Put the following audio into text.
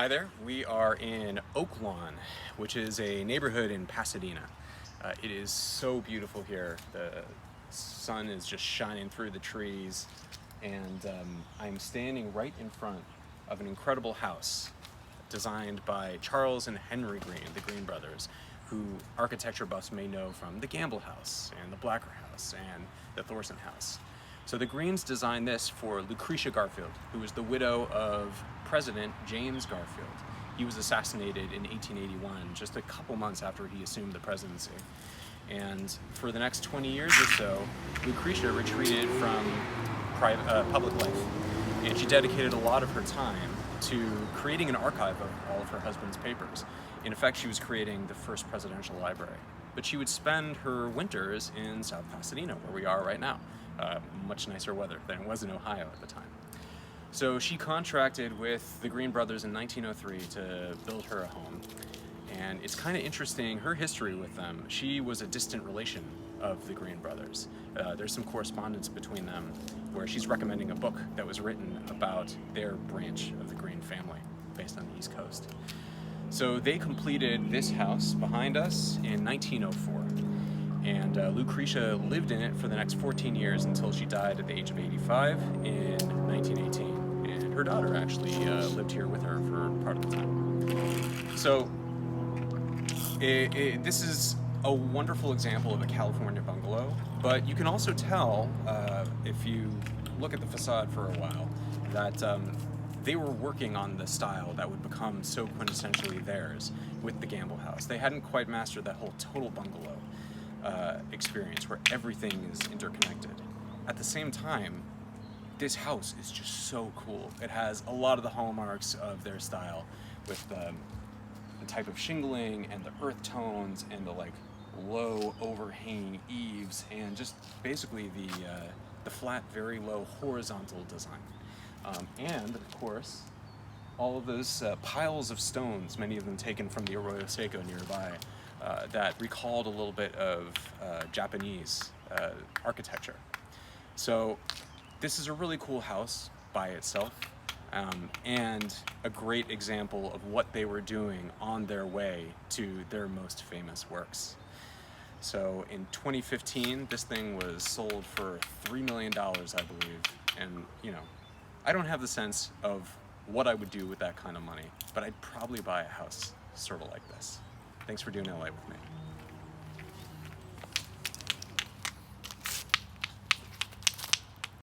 Hi there, we are in Oaklawn, which is a neighborhood in Pasadena. It is so beautiful here. The sun is just shining through the trees, and I'm standing right in front of an incredible house designed by Charles and Henry Greene, the Greene brothers, who architecture buffs may know from the Gamble House and the Blacker House and the Thorson House. So the Greenes designed this for Lucretia Garfield, who was the widow of President James Garfield. He was assassinated in 1881, just a couple months after he assumed the presidency. And for the next 20 years or so, Lucretia retreated from public life. And she dedicated a lot of her time to creating an archive of all of her husband's papers. In effect, she was creating the first presidential library. But she would spend her winters in South Pasadena, where we are right now. Much nicer weather than it was in Ohio at the time. So she contracted with the Greene brothers in 1903 to build her a home. And it's kind of interesting, her history with them. She was a distant relation of the Greene brothers. There's some correspondence between them where she's recommending a book that was written about their branch of the Greene family based on the East Coast. So they completed this house behind us in 1904. And Lucretia lived in it for the next 14 years until she died at the age of 85 in 1918. And her daughter actually lived here with her for part of the time. So this is a wonderful example of a California bungalow, but you can also tell, if you look at the facade for a while, that they were working on the style that would become so quintessentially theirs with the Gamble House. They hadn't quite mastered that whole total bungalow experience where everything is interconnected. At the same time, this house is just so cool. It has a lot of the hallmarks of their style with the type of shingling and the earth tones and the like low overhanging eaves and just basically the flat, very low horizontal design. And of course, all of those piles of stones, many of them taken from the Arroyo Seco nearby, that recalled a little bit of Japanese architecture. So this is a really cool house by itself, and a great example of what they were doing on their way to their most famous works. So in 2015, this thing was sold for $3 million, I believe. And you know, I don't have the sense of what I would do with that kind of money, but I'd probably buy a house sort of like this. Thanks for doing LA with me.